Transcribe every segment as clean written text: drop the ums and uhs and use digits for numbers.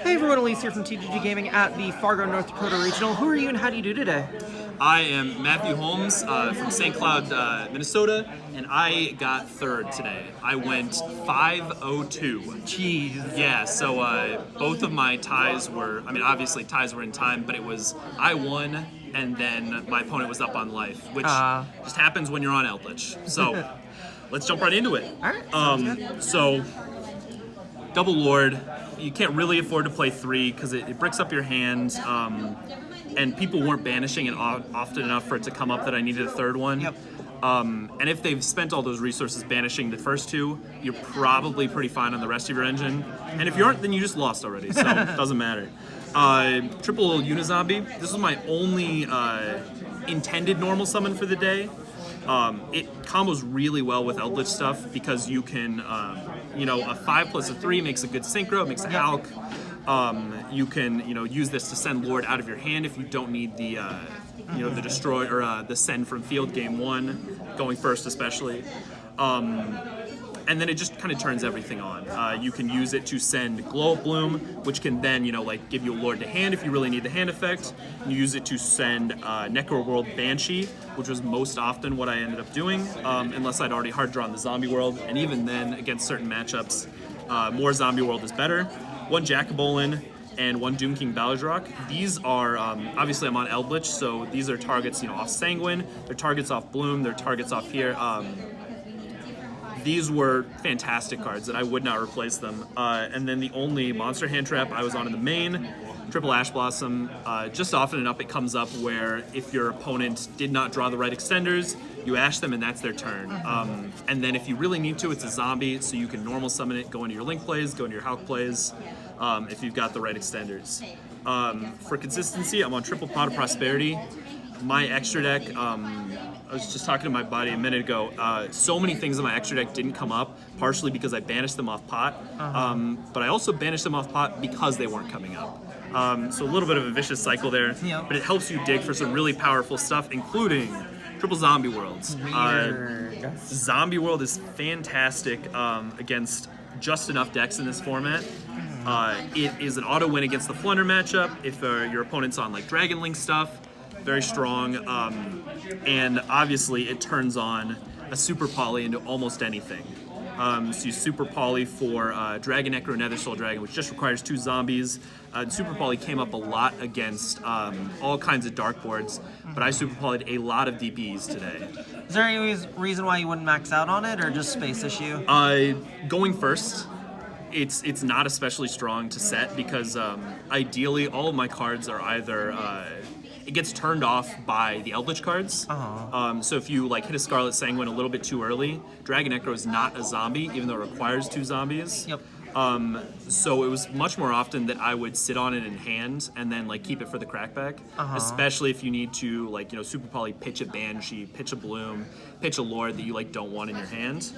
Hey everyone, Elise here from TGG Gaming at the Fargo, North Dakota Regional. Who are you and how do you do today? I am Matthew Holmes from St. Cloud, Minnesota, and I got third today. I went 5:02. Jeez. Yeah, so both of my ties were, obviously ties were in time, but it was, I won, and then my opponent was up on life, which just happens when you're on Eldlich. So let's jump right into it. Alright, so, double Lord, you can't really afford to play 3 because it bricks up your hand. And people weren't banishing it often enough for it to come up that I needed a third one. Yep. And if they've spent all those resources banishing the first 2, you're probably pretty fine on the rest of your engine. And if you aren't, then you just lost already, so it doesn't matter. Triple Unizombie. This was my only intended normal summon for the day. It combos really well with Eldlich stuff because you can, a 5 plus a 3 makes a good synchro, it makes a Hulk. You can, use this to send Lord out of your hand if you don't need the, the destroy or the send from field game 1, going first especially. And then it just kind of turns everything on. You can use it to send Glow Up Bloom, which can then, give you a Lord to hand if you really need the hand effect. You use it to send Necro World Banshee, which was most often what I ended up doing, unless I'd already hard drawn the Zombie World. And even then, against certain matchups, more Zombie World is better. 1 Jackabolin and 1 Doom King Balazrock. These are, obviously I'm on Eldlich, so these are targets, off Sanguine, they're targets off Bloom, they're targets off here. These were fantastic cards that I would not replace them. And then the only monster hand trap I was on in the main, Triple Ash Blossom. Just often enough it comes up where if your opponent did not draw the right extenders, you ash them and that's their turn. And then if you really need to, it's a zombie, so you can normal summon it, go into your Link plays, go into your Hulk plays, if you've got the right extenders. For consistency, I'm on Triple Pot of Prosperity. My extra deck, I was just talking to my buddy a minute ago, so many things in my extra deck didn't come up, partially because I banished them off pot, but I also banished them off pot because they weren't coming up. So a little bit of a vicious cycle there, but it helps you dig for some really powerful stuff, including Triple Zombie Worlds. Zombie World is fantastic against just enough decks in this format. It is an auto win against the Flunder matchup if your opponent's on like Dragon Link stuff. Very strong, and obviously it turns on a Super Poly into almost anything. So you Super Poly for Dragon Necro Nether Soul Dragon, which just requires 2 zombies. Super Poly came up a lot against all kinds of dark boards, but I Super Polyed a lot of DPs today. Is there any reason why you wouldn't max out on it, or just space issue? Going first, it's not especially strong to set because ideally all of my cards are either it gets turned off by the Eldlich cards. So if you hit a Scarlet Sanguine a little bit too early, Dragon Necro is not a zombie, even though it requires 2 zombies. Yep. So it was much more often that I would sit on it in hand and then keep it for the crackback, especially if you need to Super Poly pitch a Banshee, pitch a Bloom, pitch a Lord that you don't want in your hand.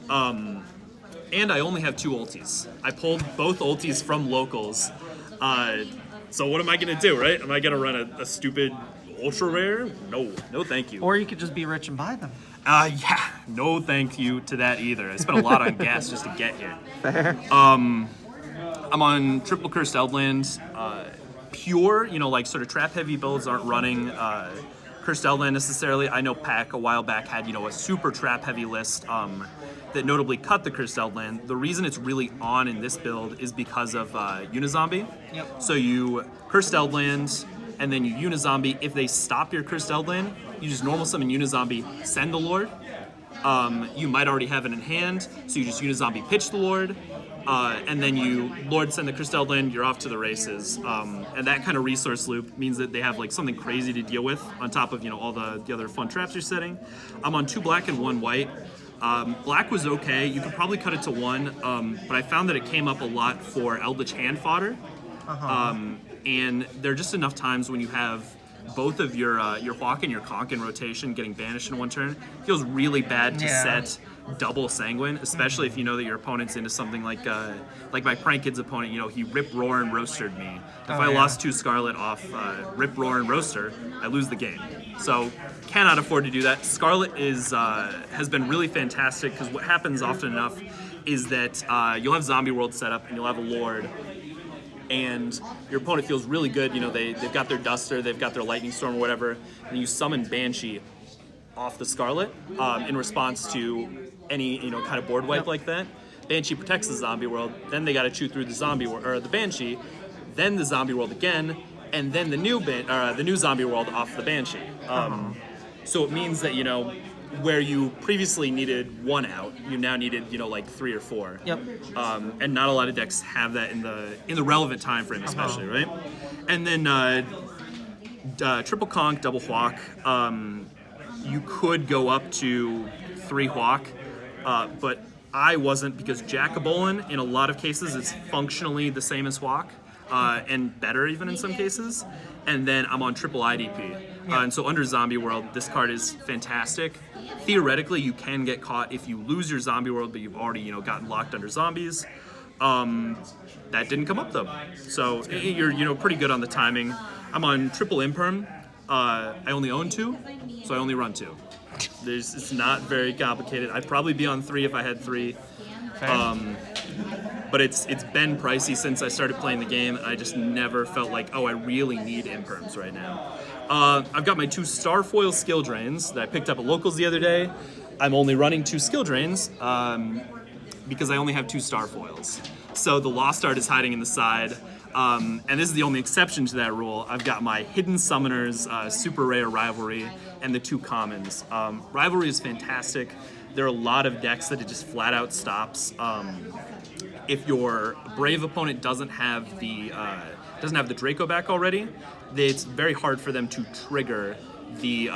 And I only have 2 ultis. I pulled both ultis from locals. So what am I gonna do, right? Am I gonna run a stupid ultra rare? No thank you. Or you could just be rich and buy them. Yeah, no thank you to that either. I spent a lot on gas just to get here. Fair. I'm on Triple Cursed Eldland. Pure, sort of trap heavy builds aren't running Cursed Eldland necessarily. I know Pack a while back had, a super trap heavy list that notably cut the Cursed Eldland. The reason it's really on in this build is because of Unizombie. Yep. So you Cursed Eldland, and then you Unizombie. If they stop your Cursed Eldland, you just normal summon Unizombie, send the Lord. You might already have it in hand, so you just Unizombie pitch the Lord, and then you Lord send the Cursed Eldland, you're off to the races. And that kind of resource loop means that they have something crazy to deal with on top of all the other fun traps you're setting. I'm on 2 black and 1 white. Black was okay. You could probably cut it to 1, but I found that it came up a lot for Eldlich hand fodder. And there are just enough times when you have both of your Hawk and your Conk in rotation getting banished in 1 turn. It feels really bad to set double Sanguine, especially if you know that your opponent's into something like my Prank Kid's opponent. He Rip, Roar, and Roastered me. If I lost 2 Scarlet off Rip, Roar, and Roaster, I lose the game. So cannot afford to do that. Scarlet has been really fantastic because what happens often enough is that you'll have Zombie World set up and you'll have a Lord, and your opponent feels really good. You know, they've got their Duster, they've got their Lightning Storm or whatever, and you summon Banshee off the Scarlet in response to any, you know, kind of board wipe like that. Banshee protects the zombie world, then they got to chew through the zombie or the Banshee, then the zombie world again, and then the new zombie world off the Banshee. So it means that, you know, where you previously needed 1 out, you now needed, you know, like 3 or 4. Yep. And not a lot of decks have that in the relevant time frame, especially, right? And then triple conk, double Hwak. You could go up to 3 Hwak, but I wasn't, because Jackabolin in a lot of cases is functionally the same as Hwak, and better even in some cases. And then I'm on triple IDP. And so under Zombie World, this card is fantastic. Theoretically, you can get caught if you lose your Zombie World, but you've already, you know, gotten locked under zombies. That didn't come up though. So you're, you know, pretty good on the timing. I'm on triple Imperm. I only own 2, so I only run 2. It's not very complicated. I'd probably be on 3 if I had 3. But it's been pricey since I started playing the game. I just never felt like, oh, I really need Imperms right now. I've got my 2 Starfoil Skill Drains that I picked up at Locals the other day. I'm only running 2 Skill Drains because I only have 2 Starfoils. So the Lost Art is hiding in the side. And this is the only exception to that rule. I've got my Hidden Summoners, Super Rare Rivalry, and the 2 commons. Rivalry is fantastic. There are a lot of decks that it just flat out stops. If your Brave opponent doesn't have the Draco back already, it's very hard for them to trigger the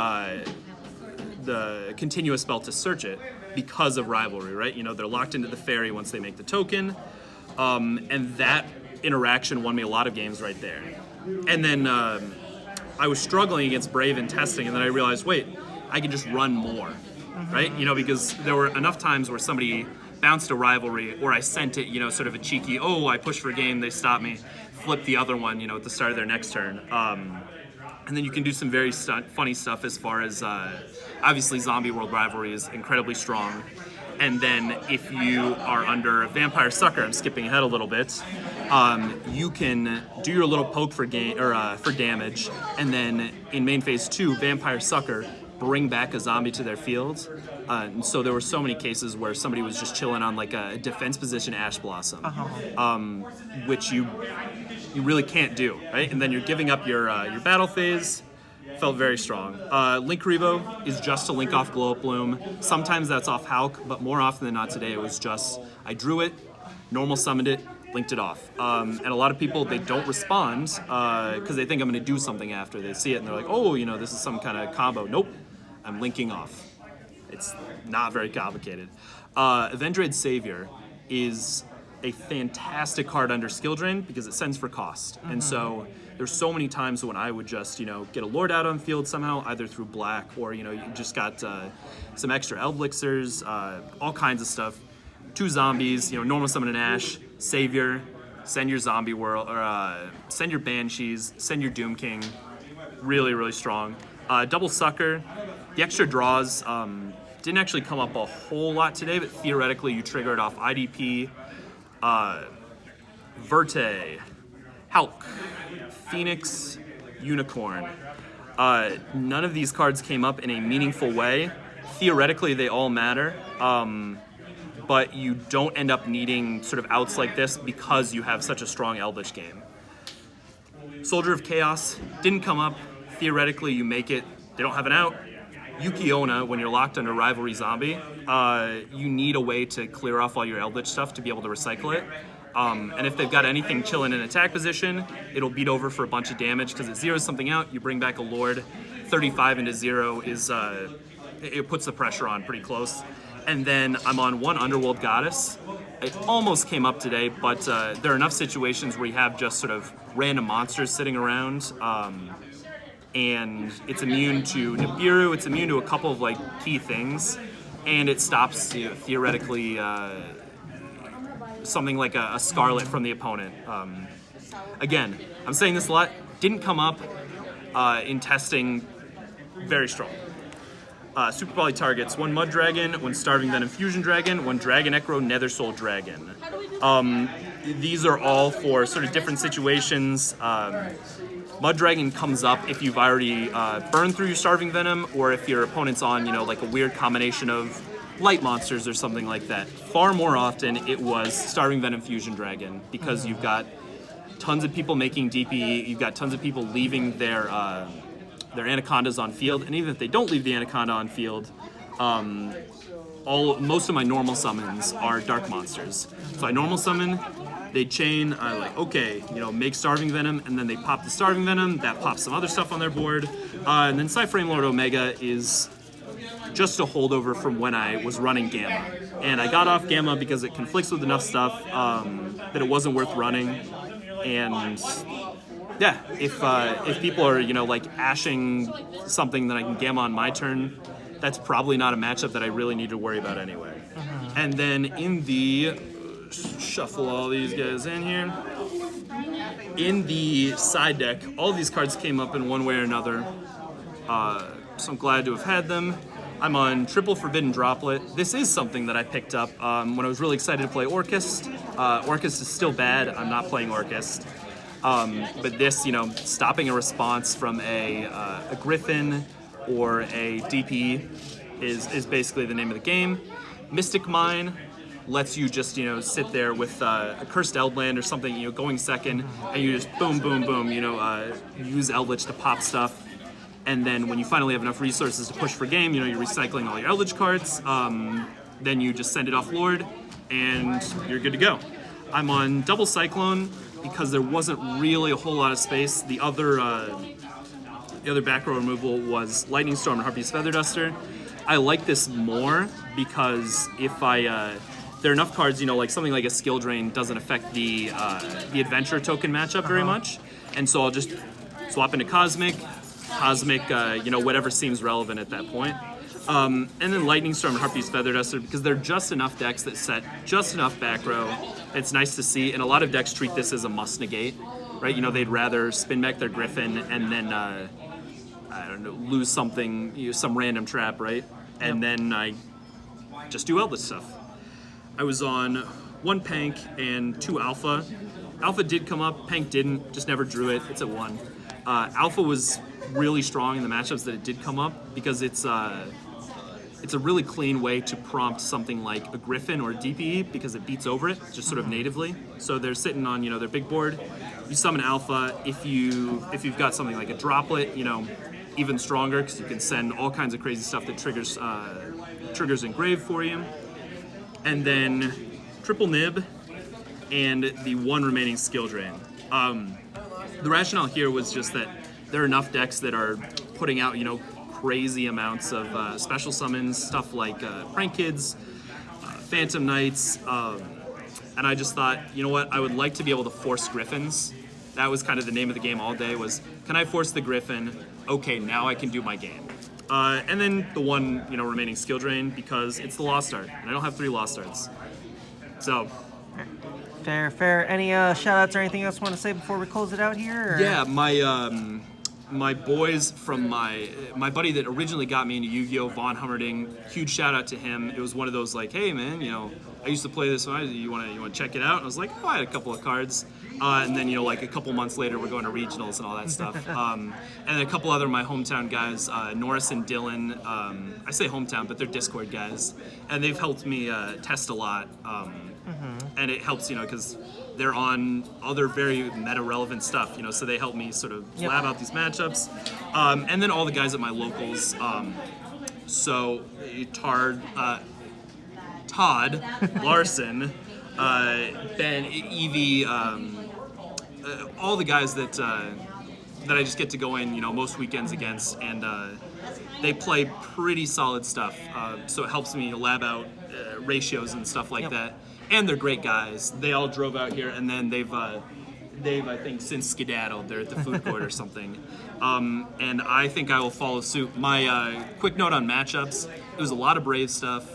continuous spell to search it because of Rivalry, right? You know, they're locked into the Fairy once they make the token, and that interaction won me a lot of games right there. And then I was struggling against Brave in testing, and then I realized, wait, I can just run more, right? You know, because there were enough times where somebody bounced a Rivalry, or I sent it, you know, sort of a cheeky, oh, I pushed for a game, they stopped me, flip the other one, you know, at the start of their next turn. And then you can do some very funny stuff as far as, obviously Zombie World Rivalry is incredibly strong. And then if you are under Vampire Sucker, I'm skipping ahead a little bit, you can do your little poke for damage, and then in main phase 2, Vampire Sucker, bring back a zombie to their field. And so there were so many cases where somebody was just chilling on like a defense position Ash Blossom, which you really can't do, right? And then you're giving up your battle phase. Felt very strong. Link Revo is just a link off Glow Up Bloom. Sometimes that's off Hulk, but more often than not today it was just, I drew it, normal summoned it, linked it off. And a lot of people, they don't respond because they think I'm going to do something after they see it, and they're like, oh, you know, this is some kind of combo. Nope, I'm linking off. It's not very complicated. Avenged Savior is a fantastic card under Skill Drain because it sends for cost. And so there's so many times when I would just, you know, get a Lord out on field somehow, either through black or, you know, you just got some extra Eldlichs, all kinds of stuff. 2 zombies, you know, normal summon an Ash, Savior, send your Zombie World, or send your Banshees, send your Doom King. Really, really strong. Double Sucker. The extra draws didn't actually come up a whole lot today, but theoretically you trigger it off IDP, Verte, Hulk, Phoenix, Unicorn. None of these cards came up in a meaningful way. Theoretically, they all matter, but you don't end up needing sort of outs like this because you have such a strong Eldlich game. Soldier of Chaos didn't come up. Theoretically, you make it. They don't have an out. Yukiona, when you're locked under Rivalry Zombie, you need a way to clear off all your Eldlich stuff to be able to recycle it. And if they've got anything chilling in attack position, it'll beat over for a bunch of damage because it zeroes something out. You bring back a Lord. 35 into 0 is it puts the pressure on pretty close. And then I'm on 1 Underworld Goddess. It almost came up today, but there are enough situations where you have just sort of random monsters sitting around. And it's immune to Nibiru, it's immune to a couple of like key things, and it stops, you know, theoretically something like a Scarlet from the opponent. Again, I'm saying this a lot, didn't come up in testing, very strong. Super Poly targets 1 Mud Dragon, 1 Starving Venom Fusion Dragon, 1 Dragon Necro Nether Soul Dragon. these are all for sort of different situations. Mud Dragon comes up if you've already burned through your Starving Venom, or if your opponent's on, like a weird combination of light monsters or something like that. Far more often, it was Starving Venom Fusion Dragon, because you've got tons of people making DPE, you've got tons of people leaving their anacondas on field, and even if they don't leave the anaconda on field, most of my normal summons are dark monsters. So I normal summon, they chain, okay, make Starving Venom, and then they pop the Starving Venom, that pops some other stuff on their board, and then Cyframe Lord Omega is just a holdover from when I was running Gamma. And I got off Gamma because it conflicts with enough stuff that it wasn't worth running. And yeah, if people are, ashing something that I can Gamma on my turn, that's probably not a matchup that I really need to worry about anyway. And then in the... shuffle all these guys in here. In the side deck, all these cards came up in one way or another. So I'm glad to have had them. I'm on triple Forbidden Droplet. This is something that I picked up when I was really excited to play Orcust. Orcust is still bad. I'm not playing Orcust. But this, stopping a response from a Griffin or a DP is basically the name of the game. Mystic Mine lets you just, sit there with a Cursed Eldland or something, going second, and you just boom, boom, boom, use Eldlich to pop stuff. And then when you finally have enough resources to push for game, you're recycling all your Eldlich cards, then you just send it off Lord, and you're good to go. I'm on double Cyclone because there wasn't really a whole lot of space. The other back row removal was Lightning Storm and Harpy's Feather Duster. I like this more because if there are enough cards, like something like a Skill Drain doesn't affect the Adventure token matchup very much, and so I'll just swap into Cosmic, whatever seems relevant at that point. And then Lightning Storm and Harpy's Feather Duster, because they're just enough decks that set just enough back row. It's nice to see, and a lot of decks treat this as a must negate, right? They'd rather spin back their Griffin and then, lose something, some random trap, right? And then I just do Eldlich stuff. I was on 1 Pank and 2 Alpha. Alpha did come up, Pank didn't, just never drew it. It's at 1. Alpha was really strong in the matchups that it did come up because it's a really clean way to prompt something like a Griffin or a DPE because it beats over it just sort of natively. So they're sitting on their big board. You summon Alpha. If you've got something like a Droplet, even stronger because you can send all kinds of crazy stuff that triggers Engrave for you. And then triple Nib and the 1 remaining Skill Drain. The rationale here was just that there are enough decks that are putting out, crazy amounts of special summons, stuff like Prank Kids, Phantom Knights, and I just thought, I would like to be able to force Griffins. That was kind of the name of the game all day was, can I force the Griffin? Okay, now I can do my game. And then the 1, remaining Skill Drain because it's the Lost Art, and I don't have 3 Lost Arts. So... Fair. Any shout-outs or anything else you want to say before we close it out here? Or? Yeah, my boys from my buddy that originally got me into Yu-Gi-Oh! Von Hummerding, huge shout-out to him. It was one of those like, hey man, I used to play this one. You want to check it out? And I was like, oh, I had a couple of cards. And then, like a couple months later, we're going to regionals and all that stuff. And a couple other of my hometown guys, Norris and Dylan. I say hometown, but they're Discord guys. And they've helped me test a lot. And it helps, because they're on other very meta-relevant stuff, so they help me sort of lab out these matchups. And then all the guys at my locals. So Todd Larson, Ben, Evie, all the guys that I just get to go in, most weekends against, and they play pretty solid stuff. So it helps me lab out ratios and stuff like that. And they're great guys. They all drove out here, and then they've I think since skedaddled. They're at the food court or something. And I think I will follow suit. My quick note on matchups: it was a lot of Brave stuff.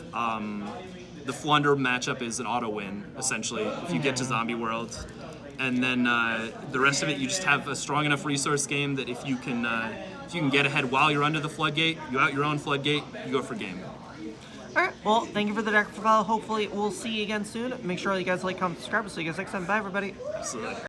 The Floowandereeze matchup is an auto win essentially if you get to Zombie World, and then the rest of it you just have a strong enough resource game that if you can get ahead while you're under the floodgate, you out your own floodgate, you go for game. Alright, well, thank you for the deck profile. Hopefully, we'll see you again soon. Make sure you guys like, comment, subscribe. We'll see you guys next time. Bye, everybody. Absolutely.